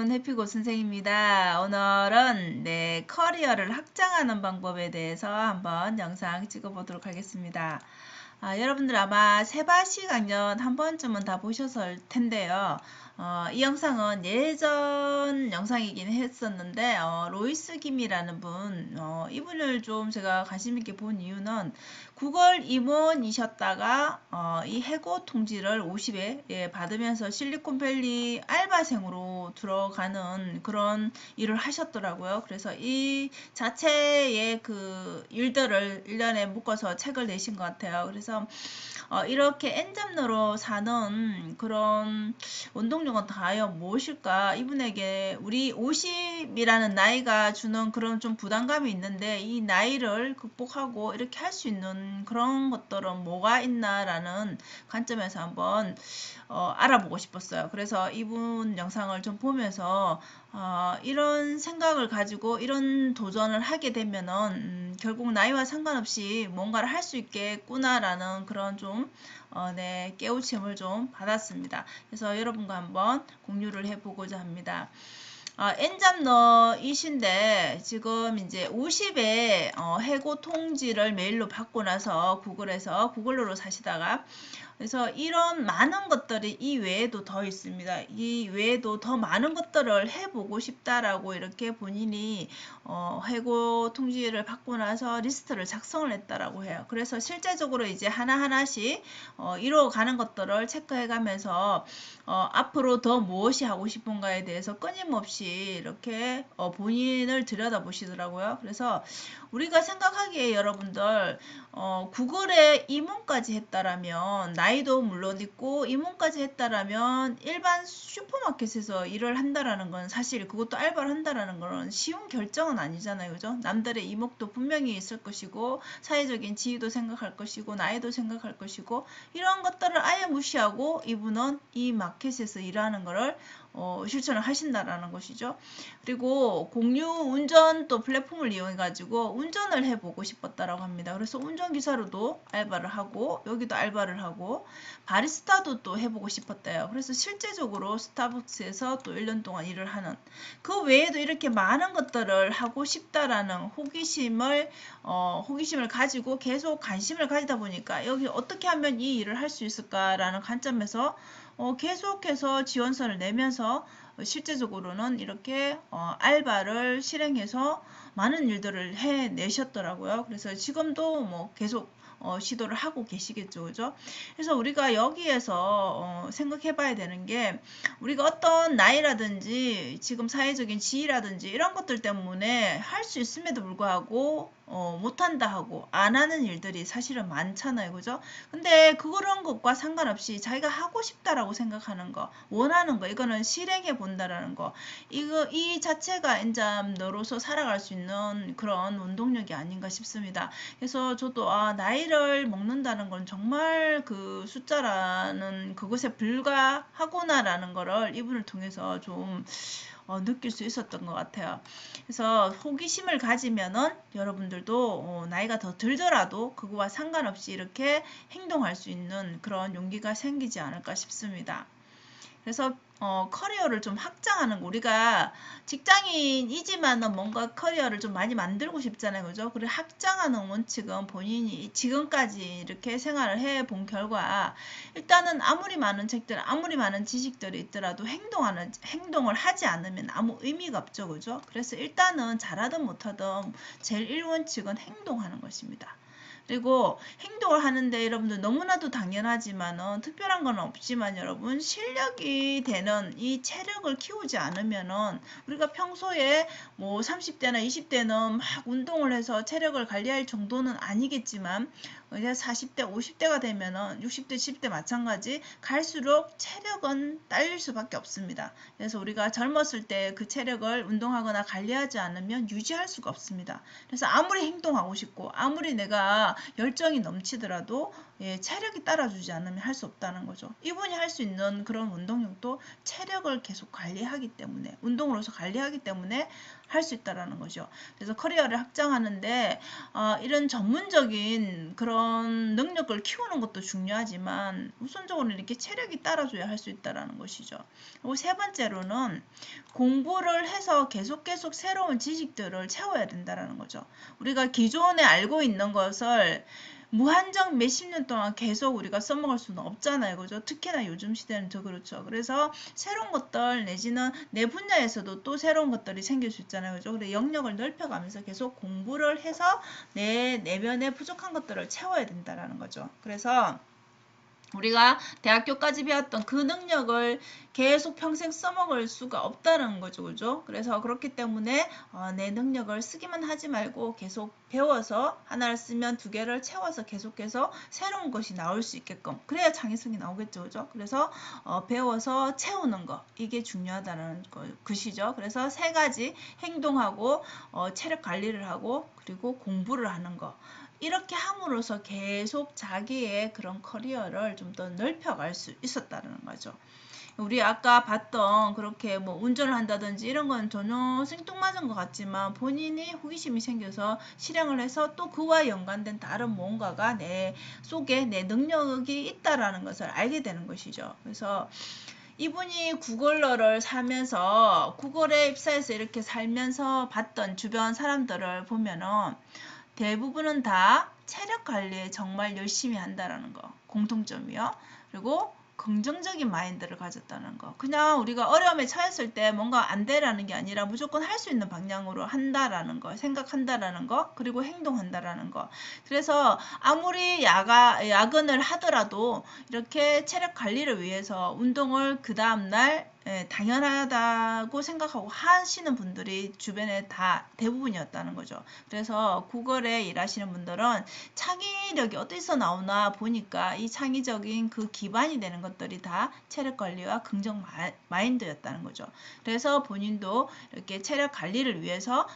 여러분, 해피고 선생입니다. 오늘은 커리어를 확장하는 방법에 대해서 한번 영상 찍어보도록 하겠습니다. 여러분들 아마 세바시 강연 한 번쯤은 다 보셨을 텐데요. 이 영상은 예전 영상이긴 했었는데 로이스 김이라는 분, 이분을 좀 제가 관심 있게 본 이유는 구글 임원이셨다가 이 해고 통지를 50에 받으면서 실리콘밸리 알바생으로 들어가는 그런 일을 하셨더라고요. 그래서 이 자체의 그 일들을 1년에 묶어서 책을 내신 것 같아요. 그래서 이렇게 엔잡러로 사는 그런 원동력은 과연 무엇일까? 이분에게 우리 50이라는 나이가 주는 그런 좀 부담감이 있는데 이 나이를 극복하고 이렇게 할 수 있는 그런 것들은 뭐가 있나라는 관점에서 한번 알아보고 싶었어요. 그래서 이분 영상을 좀 보면서 이런 생각을 가지고 이런 도전을 하게 되면은 결국 나이와 상관없이 뭔가를 할 수 있겠구나라는 그런 좀 깨우침을 좀 받았습니다. 그래서 여러분과 한번 공유를 해보고자 합니다. 엔잡러이신데 지금 이제 50에 해고 통지를 메일로 받고 나서 구글로 사시다가 그래서 이런 많은 것들이 이 외에도 더 있습니다. 이 외에도 더 많은 것들을 해보고 싶다라고 이렇게 본인이 해고 통지를 받고 나서 리스트를 작성을 했다라고 해요. 그래서 실제적으로 이제 하나하나씩 이루어가는 것들을 체크해가면서 앞으로 더 무엇이 하고 싶은가에 대해서 끊임없이 이렇게 본인을 들여다보시더라고요. 그래서 우리가 생각하기에 여러분들 구글에 임원까지 했다라면 나이도 물론 있고 임원까지 했다라면 일반 슈퍼마켓에서 일을 한다라는 건 사실 그것도 알바를 한다라는 건 쉬운 결정은 아니잖아요. 그죠? 남들의 이목도 분명히 있을 것이고 사회적인 지위도 생각할 것이고 나이도 생각할 것이고 이런 것들을 아예 무시하고 이분은 이 마켓에서 일하는 거를 실천을 하신다라는 것이죠. 그리고 공유 운전 또 플랫폼을 이용해 가지고 운전을 해보고 싶었다라고 합니다. 그래서 운전기사로도 알바를 하고 여기도 알바를 하고 바리스타도 또 해보고 싶었대요. 그래서 실제적으로 스타벅스에서 또 1년 동안 일을 하는 그 외에도 이렇게 많은 것들을 하고 싶다라는 호기심을 가지고 계속 관심을 가지다 보니까 여기 어떻게 하면 이 일을 할 수 있을까라는 관점에서 계속해서 지원서를 내면서 실제적으로는 이렇게 알바를 실행해서 많은 일들을 해내셨더라고요. 그래서 지금도 뭐 계속 시도를 하고 계시겠죠. 그죠? 그래서 우리가 여기에서 생각해 봐야 되는 게 우리가 어떤 나이라든지 지금 사회적인 지위라든지 이런 것들 때문에 할 수 있음에도 불구하고 못한다 하고 안 하는 일들이 사실은 많잖아요. 그죠? 근데 그런 것과 상관없이 자기가 하고 싶다라고 생각하는 거, 원하는 거, 이거는 실행해 본다라는 거, 이 자체가 엔잡러로서 살아갈 수 있는 그런 원동력이 아닌가 싶습니다. 그래서 저도 나이를 먹는다는 건 정말 그 숫자라는 그것에 불과하구나라는 거를 이분을 통해서 좀 느낄 수 있었던 것 같아요. 그래서 호기심을 가지면은 여러분들도 나이가 더 들더라도 그거와 상관없이 이렇게 행동할 수 있는 그런 용기가 생기지 않을까 싶습니다. 그래서 커리어를 좀 확장하는 거 우리가 직장인이지만은 뭔가 커리어를 좀 많이 만들고 싶잖아요. 그죠? 그리고 확장하는 원칙은 본인이 지금까지 이렇게 생활을 해 본 결과 일단은 아무리 많은 책들, 아무리 많은 지식들이 있더라도 행동을 하지 않으면 아무 의미가 없죠. 그죠? 그래서 일단은 잘하든 못하든 제일 1원칙은 행동하는 것입니다. 그리고 행동을 하는데 여러분들 너무나도 당연하지만은 특별한 건 없지만 여러분 실력이 되는 이 체력을 키우지 않으면은 우리가 평소에 뭐 30대나 20대는 막 운동을 해서 체력을 관리할 정도는 아니겠지만 이제 40대 50대가 되면은 60대 70대 마찬가지 갈수록 체력은 딸릴 수밖에 없습니다. 그래서 우리가 젊었을 때 그 체력을 운동하거나 관리하지 않으면 유지할 수가 없습니다. 그래서 아무리 행동하고 싶고 아무리 내가 열정이 넘치더라도 예, 체력이 따라주지 않으면 할 수 없다는 거죠. 이분이 할 수 있는 그런 운동량도 체력을 계속 관리하기 때문에, 운동으로서 관리하기 때문에 할 수 있다라는 거죠. 그래서 커리어를 확장하는데 이런 전문적인 그런 능력을 키우는 것도 중요하지만 우선적으로는 이렇게 체력이 따라줘야 할 수 있다라는 것이죠. 그리고 세 번째로는 공부를 해서 계속 새로운 지식들을 채워야 된다라는 거죠. 우리가 기존에 알고 있는 것을 무한정 몇십 년 동안 계속 우리가 써먹을 수는 없잖아요. 그죠? 특히나 요즘 시대는 더 그렇죠. 그래서 새로운 것들 내지는 내 분야에서도 또 새로운 것들이 생길 수 있잖아요. 그죠? 그래 영역을 넓혀가면서 계속 공부를 해서 내 내면에 부족한 것들을 채워야 된다라는 거죠. 그래서 우리가 대학교까지 배웠던 그 능력을 계속 평생 써먹을 수가 없다는 거죠. 그죠? 그래서 그렇기 때문에 내 능력을 쓰기만 하지 말고 계속 배워서 하나를 쓰면 두 개를 채워서 계속해서 새로운 것이 나올 수 있게끔 그래야 창의성이 나오겠죠. 그죠? 그래서 배워서 채우는 거 이게 중요하다는 것이죠. 그래서 세 가지 행동하고 체력 관리를 하고 그리고 공부를 하는 거 이렇게 함으로써 계속 자기의 그런 커리어를 좀 더 넓혀갈 수 있었다는 거죠. 우리 아까 봤던 그렇게 뭐 운전을 한다든지 이런 건 전혀 생뚱맞은 것 같지만 본인이 호기심이 생겨서 실행을 해서 또 그와 연관된 다른 뭔가가 내 속에 내 능력이 있다라는 것을 알게 되는 것이죠. 그래서 이분이 구글러를 사면서 구글에 입사해서 이렇게 살면서 봤던 주변 사람들을 보면은 대부분은 다 체력 관리에 정말 열심히 한다라는 거 공통점이요. 그리고 긍정적인 마인드를 가졌다는 거. 그냥 우리가 어려움에 처했을 때 뭔가 안 되라는 게 아니라 무조건 할 수 있는 방향으로 한다라는 거, 생각한다라는 거, 그리고 행동한다라는 거. 그래서 아무리 야근을 하더라도 이렇게 체력 관리를 위해서 운동을 그 다음날 당연하다고 생각하고 하시는 분들이 주변에 다 대부분이었다는 거죠. 그래서 구글에 일하시는 분들은 창의력이 어디서 나오나 보니까 이 창의적인 그 기반이 되는 것들이 다 체력 관리와 긍정 마인드였다는 거죠. 그래서 본인도 이렇게 체력 관리를 위해서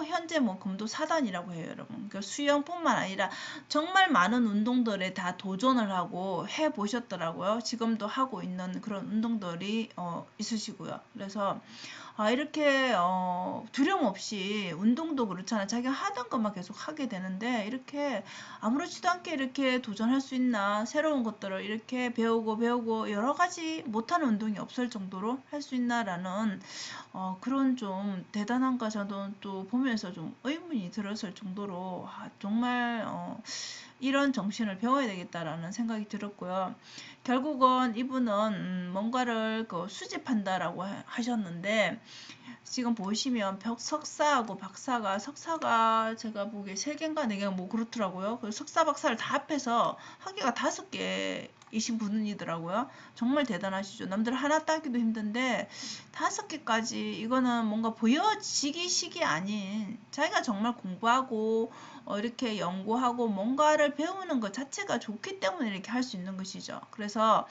현재 뭐 검도 4단이라고 해요, 여러분. 그러니까 수영뿐만 아니라 정말 많은 운동들에 다 도전을 하고 해 보셨더라고요. 지금도 하고 있는 그런 운동들이 있으시고요. 그래서 이렇게 두려움 없이 운동도 그렇잖아요. 자기가 하던 것만 계속 하게 되는데 이렇게 아무렇지도 않게 이렇게 도전할 수 있나 새로운 것들을 이렇게 배우고 여러 가지 못하는 운동이 없을 정도로 할 수 있나라는 그런 좀 대단한가 저는 또 보면서 좀 의문이 들었을 정도로 정말 이런 정신을 배워야 되겠다라는 생각이 들었고요. 결국은 이분은 뭔가를 수집한다라고 하셨는데 지금 보시면 석사하고 박사가 석사가 제가 보기에 3개인가 4개인가 뭐 그렇더라고요. 그 석사 박사를 다 합해서 학위가 5개이신 분이더라고요. 정말 대단하시죠. 남들 하나 따기도 힘든데 5개까지 이거는 뭔가 보여지기식이 아닌 자기가 정말 공부하고 이렇게 연구하고 뭔가를 배우는 것 자체가 좋기 때문에 이렇게 할 수 있는 것이죠. 그래서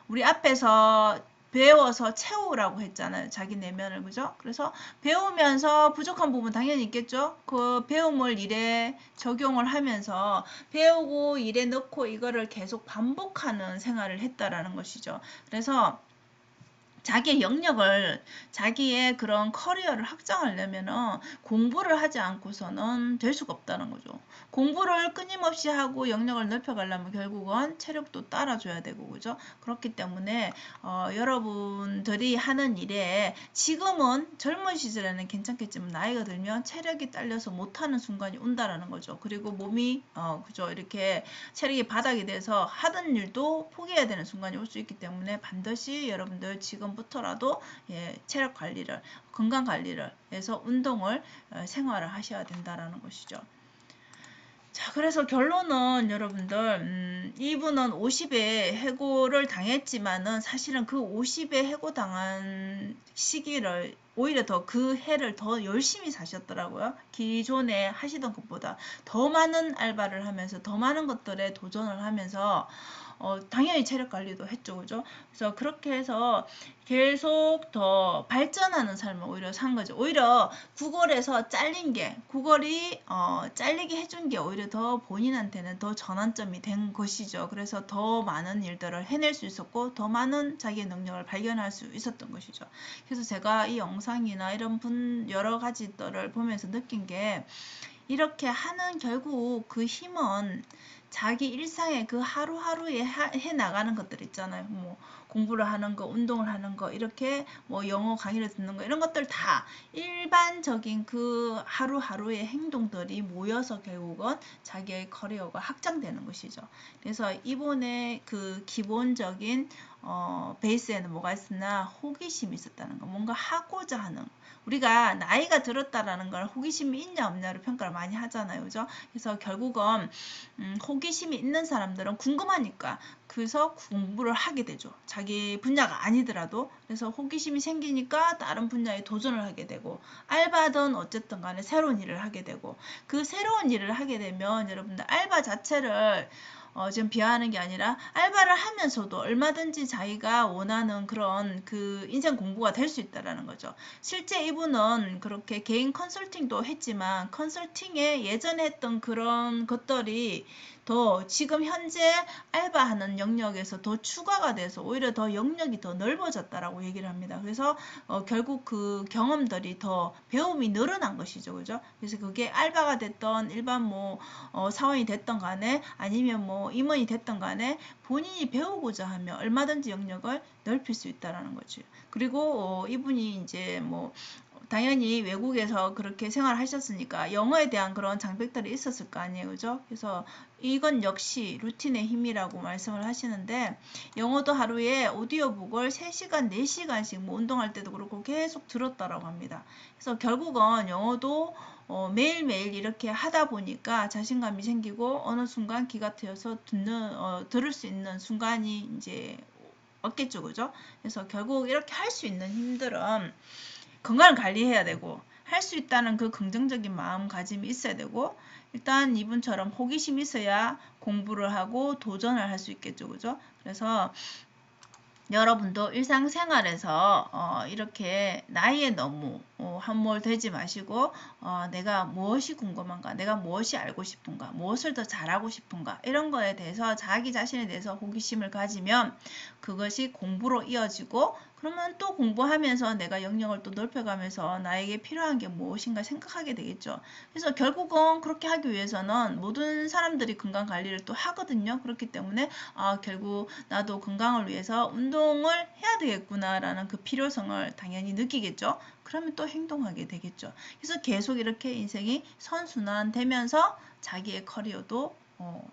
우리 앞에서 배워서 채우라고 했잖아요. 자기 내면을. 그죠? 그래서 배우면서 부족한 부분 당연히 있겠죠? 그 배움을 일에 적용을 하면서 배우고 일에 넣고 이거를 계속 반복하는 생활을 했다라는 것이죠. 그래서 자기의 영역을 자기의 그런 커리어를 확장하려면은 공부를 하지 않고서는 될 수가 없다는 거죠. 공부를 끊임없이 하고 영역을 넓혀가려면 결국은 체력도 따라줘야 되고 그죠? 그렇기 때문에 여러분들이 하는 일에 지금은 젊은 시절에는 괜찮겠지만 나이가 들면 체력이 딸려서 못하는 순간이 온다라는 거죠. 그리고 몸이 그죠? 이렇게 체력이 바닥이 돼서 하던 일도 포기해야 되는 순간이 올 수 있기 때문에 반드시 여러분들 지금부터라도 체력 관리를 건강 관리를 해서 운동을 생활을 하셔야 된다라는 것이죠. 자, 그래서 결론은 여러분들 이분은 50에 해고를 당했지만은 사실은 그 50에 해고당한 시기를 오히려 더 그 해를 더 열심히 사셨더라고요. 기존에 하시던 것보다 더 많은 알바를 하면서 더 많은 것들에 도전을 하면서 당연히 체력 관리도 했죠. 그죠? 그래서 그렇게 해서 계속 더 발전하는 삶을 오히려 산 거죠. 오히려 구걸에서 잘린 게, 구걸이 잘리게 해준 게 오히려 더 본인한테는 더 전환점이 된 것이죠. 그래서 더 많은 일들을 해낼 수 있었고 더 많은 자기의 능력을 발견할 수 있었던 것이죠. 그래서 제가 이 영상이나 이런 여러 가지들을 보면서 느낀 게, 이렇게 하는 결국 그 힘은 자기 일상의 그 하루하루에 해 나가는 것들 있잖아요. 뭐 공부를 하는 거, 운동을 하는 거, 이렇게 뭐 영어 강의를 듣는 거, 이런 것들 다 일반적인 그 하루하루의 행동들이 모여서 결국은 자기의 커리어가 확장되는 것이죠. 그래서 이번에 그 기본적인 베이스에는 뭐가 있으나 호기심이 있었다는 거, 뭔가 하고자 하는, 우리가 나이가 들었다라는 걸 호기심이 있냐 없냐로 평가를 많이 하잖아요. 그죠? 그래서 결국은 호기심이 있는 사람들은 궁금하니까 그래서 공부를 하게 되죠. 자기 분야가 아니더라도. 그래서 호기심이 생기니까 다른 분야에 도전을 하게 되고, 알바든 어쨌든 간에 새로운 일을 하게 되고, 그 새로운 일을 하게 되면 여러분들 알바 자체를 지금 비하하는 게 아니라 알바를 하면서도 얼마든지 자기가 원하는 그런 그 인생 공부가 될 수 있다라는 거죠. 실제 이분은 그렇게 개인 컨설팅도 했지만 컨설팅에 예전에 했던 그런 것들이 더 지금 현재 알바하는 영역에서 더 추가가 돼서 오히려 더 영역이 더 넓어졌다라고 얘기를 합니다. 그래서 결국 그 경험들이 더 배움이 늘어난 것이죠. 그죠? 그래서 그게 알바가 됐던 일반 뭐 사원이 됐던 간에 아니면 뭐 임원이 됐던 간에 본인이 배우고자 하면 얼마든지 영역을 넓힐 수 있다라는 거죠. 그리고 이분이 이제 뭐 당연히 외국에서 그렇게 생활하셨으니까 영어에 대한 그런 장벽들이 있었을 거 아니에요. 그죠? 그래서 이건 역시 루틴의 힘이라고 말씀을 하시는데, 영어도 하루에 오디오북을 3시간, 4시간씩 뭐 운동할 때도 그렇고 계속 들었다라고 합니다. 그래서 결국은 영어도 매일매일 이렇게 하다 보니까 자신감이 생기고 어느 순간 기가 트여서 들을 수 있는 순간이 이제 없겠죠. 그죠? 그래서 결국 이렇게 할 수 있는 힘들은 건강을 관리해야 되고, 할 수 있다는 그 긍정적인 마음가짐이 있어야 되고, 일단 이분처럼 호기심이 있어야 공부를 하고 도전을 할 수 있겠죠. 그죠? 그래서 여러분도 일상생활에서 이렇게 나이에 너무 함몰되지 마시고 내가 무엇이 궁금한가, 내가 무엇이 알고 싶은가, 무엇을 더 잘하고 싶은가, 이런 거에 대해서 자기 자신에 대해서 호기심을 가지면 그것이 공부로 이어지고, 그러면 또 공부하면서 내가 영역을 또 넓혀가면서 나에게 필요한 게 무엇인가 생각하게 되겠죠. 그래서 결국은 그렇게 하기 위해서는 모든 사람들이 건강관리를 또 하거든요. 그렇기 때문에 결국 나도 건강을 위해서 운동을 해야 되겠구나라는 그 필요성을 당연히 느끼겠죠. 그러면 또 행동하게 되겠죠. 그래서 계속 이렇게 인생이 선순환되면서 자기의 커리어도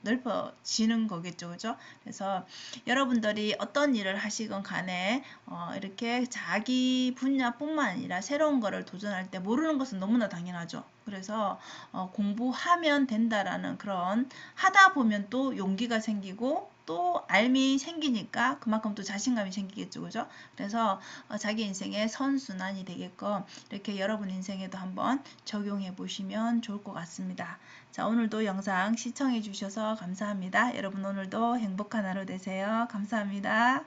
넓어지는 거겠죠. 그죠? 그래서 여러분들이 어떤 일을 하시건 간에 이렇게 자기 분야뿐만 아니라 새로운 거를 도전할 때 모르는 것은 너무나 당연하죠. 그래서 공부하면 된다라는 그런, 하다 보면 또 용기가 생기고 또 알미 생기니까 그만큼 또 자신감이 생기겠죠. 그죠? 그래서 자기 인생의 선순환이 되게끔 이렇게 여러분 인생에도 한번 적용해 보시면 좋을 것 같습니다. 자, 오늘도 영상 시청해 주셔서 감사합니다. 여러분 오늘도 행복한 하루 되세요. 감사합니다.